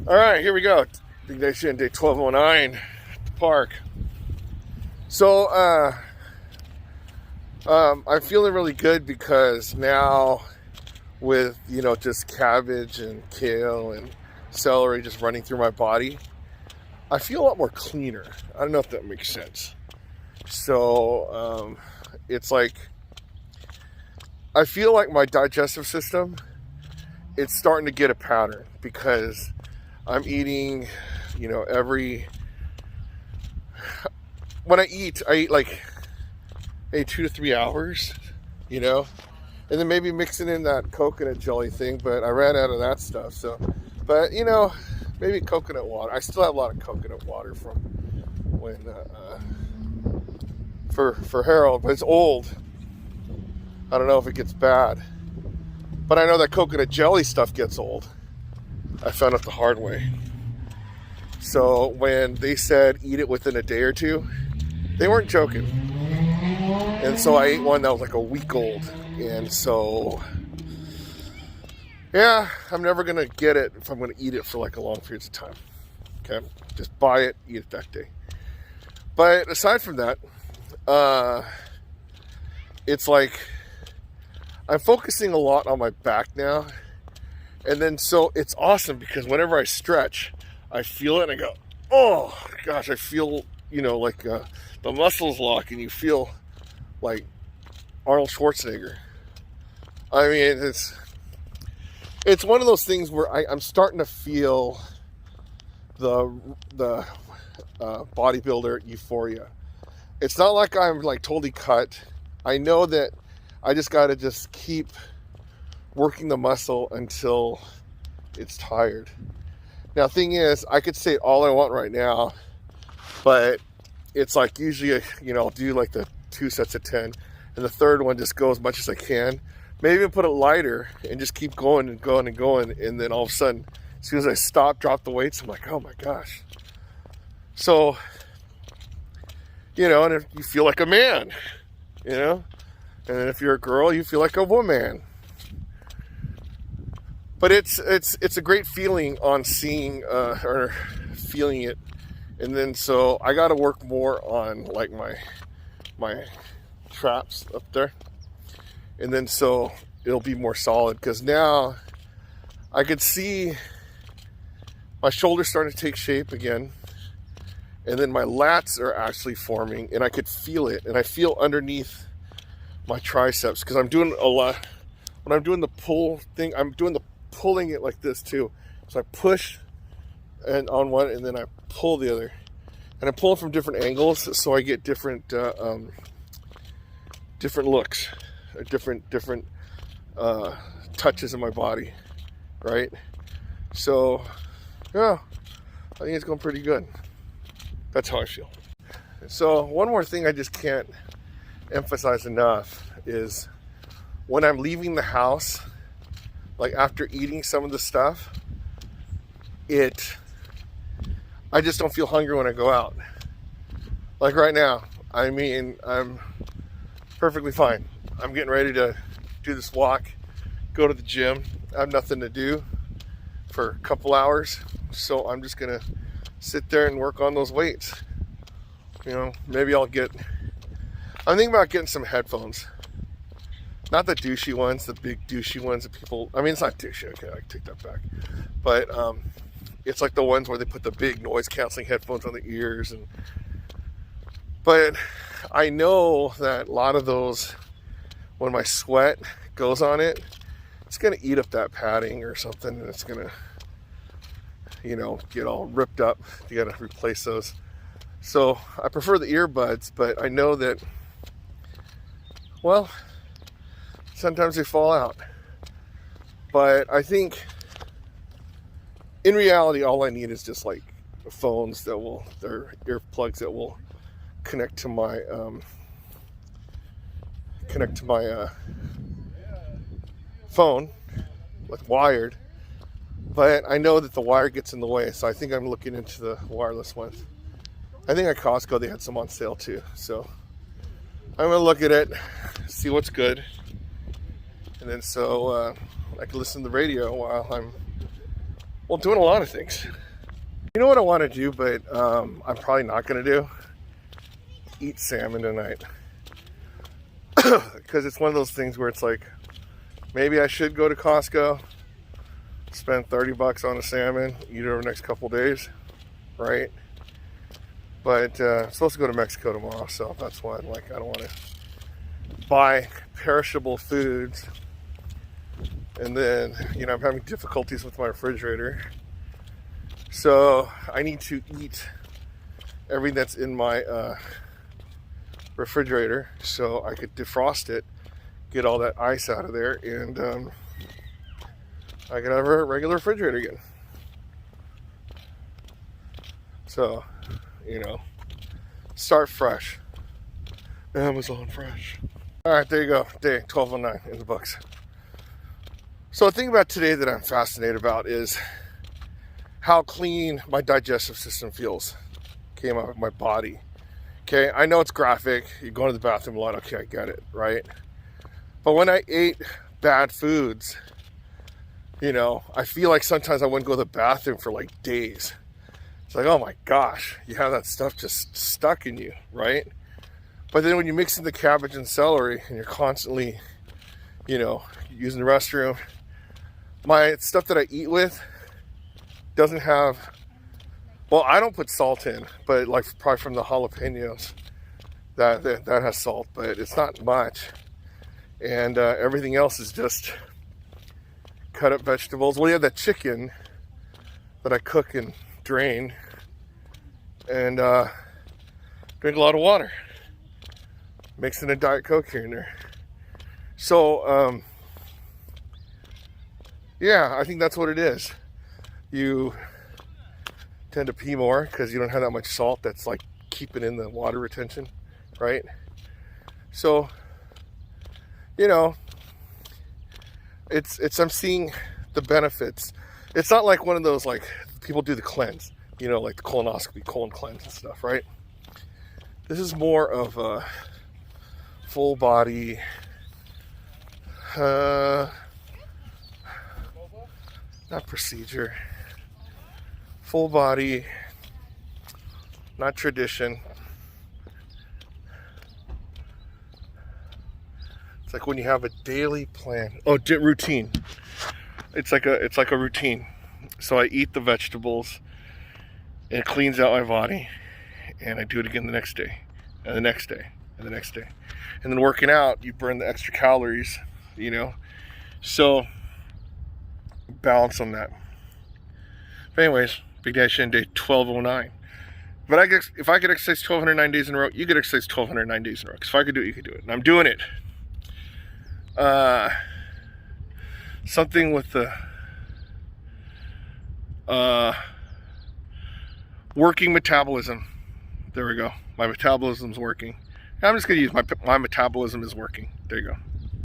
All right, here we go. Big day 1209 at the park. So, I'm feeling really good because now with, just cabbage and kale and celery just running through my body, I feel a lot more cleaner. I don't know if that makes sense. So, it's like, I feel like my digestive system, it's starting to get a pattern because I'm eating, when I eat like 2 to 3 hours, and then maybe mixing in that coconut jelly thing, but I ran out of that stuff. So, but maybe coconut water. I still have a lot of coconut water from when, for Harold, but it's old. I don't know if it gets bad, but I know that coconut jelly stuff gets old. I found out the hard way. So when they said eat it within a day or two, they weren't joking. And so I ate one that was like a week old. And so, yeah, I'm never going to get it if I'm going to eat it for like a long period of time. Okay? Just buy it, eat it that day. But aside from that, it's like I'm focusing a lot on my back now. And then so it's awesome because whenever I stretch, I feel it and I go, oh gosh, I feel, like the muscles lock and you feel like Arnold Schwarzenegger. I mean, it's one of those things where I'm starting to feel the bodybuilder euphoria. It's not like I'm like totally cut. I know that I just got to just keep working the muscle until it's tired. Now, thing is, I could say all I want right now, but it's like usually, I'll do like the 2 sets of 10, and the third one just go as much as I can. Maybe even put it lighter and just keep going and going and going, and then all of a sudden, as soon as I stop, drop the weights, I'm like, oh my gosh. So, and if you feel like a man, and if you're a girl, you feel like a woman. But it's a great feeling on seeing or feeling it, and then so I got to work more on like my traps up there, and then so it'll be more solid because now I could see my shoulders starting to take shape again, and then my lats are actually forming, and I could feel it, and I feel underneath my triceps because I'm doing a lot. When I'm doing the pull thing, I'm doing the pulling it like this too. So I push and on one, and then I pull the other, and I pull it from different angles so I get different looks, different touches in my body, right? So yeah, I think it's going pretty good. That's how I feel. So one more thing I just can't emphasize enough is when I'm leaving the house, like after eating some of the stuff, I just don't feel hungry when I go out. Like right now, I mean, I'm perfectly fine. I'm getting ready to do this walk, go to the gym. I have nothing to do for a couple hours, so I'm just gonna sit there and work on those weights. Maybe I'm thinking about getting some headphones. Not the douchey ones, the big douchey ones that people, it's not douchey, okay, I take that back. But it's like the ones where they put the big noise canceling headphones on the ears. But I know that a lot of those, when my sweat goes on it, it's going to eat up that padding or something, and it's going to, get all ripped up. You got to replace those. So I prefer the earbuds, but I know that, well, sometimes they fall out. But I think in reality, all I need is just like phones they're earplugs that will connect to my phone, like wired. But I know that the wire gets in the way, so I think I'm looking into the wireless ones. I think at Costco they had some on sale too. So I'm gonna look at it, see what's good. And then so I can listen to the radio while I'm Well, doing a lot of things. You know what I want to do, but I'm probably not going to do? Eat salmon tonight. Because it's one of those things where it's like, maybe I should go to Costco, spend $30 on a salmon, eat it over the next couple days, right? But I'm supposed to go to Mexico tomorrow, so that's why I don't want to buy perishable foods. And then, I'm having difficulties with my refrigerator. So I need to eat everything that's in my refrigerator so I could defrost it, get all that ice out of there, and I could have a regular refrigerator again. So, start fresh. Amazon fresh. All right, there you go. Day 1209 in the books. So the thing about today that I'm fascinated about is how clean my digestive system feels. Came out of my body. Okay, I know it's graphic. You go to the bathroom a lot. Okay, I get it, right? But when I ate bad foods, I feel like sometimes I wouldn't go to the bathroom for like days. It's like, oh my gosh, you have that stuff just stuck in you, right? But then when you mix in the cabbage and celery and you're constantly, using the restroom, my stuff that I eat with doesn't have, well, I don't put salt in, but like probably from the jalapenos, that has salt, but it's not much. And everything else is just cut up vegetables. Well, you have that chicken that I cook and drain, and drink a lot of water, mixing a Diet Coke here and there. So yeah, I think that's what it is. You tend to pee more because you don't have that much salt that's like keeping in the water retention, right? So it's I'm seeing the benefits. It's not like one of those, like, people do the cleanse, like the colonoscopy, colon cleanse and stuff, right? This is more of a full body, not procedure, full body, not tradition. It's like when you have a daily plan. Oh, routine. It's like a routine. So I eat the vegetables, and it cleans out my body, and I do it again the next day, and the next day, and the next day. And then working out, you burn the extra calories, So balance on that. But anyways, Big Dash Day 1209. But if I could exercise 1,209 days in a row, you could exercise 1,209 days in a row. Because if I could do it, you could do it. And I'm doing it. Something with the working metabolism. There we go. My metabolism's working. I'm just going to use my metabolism is working. There you go.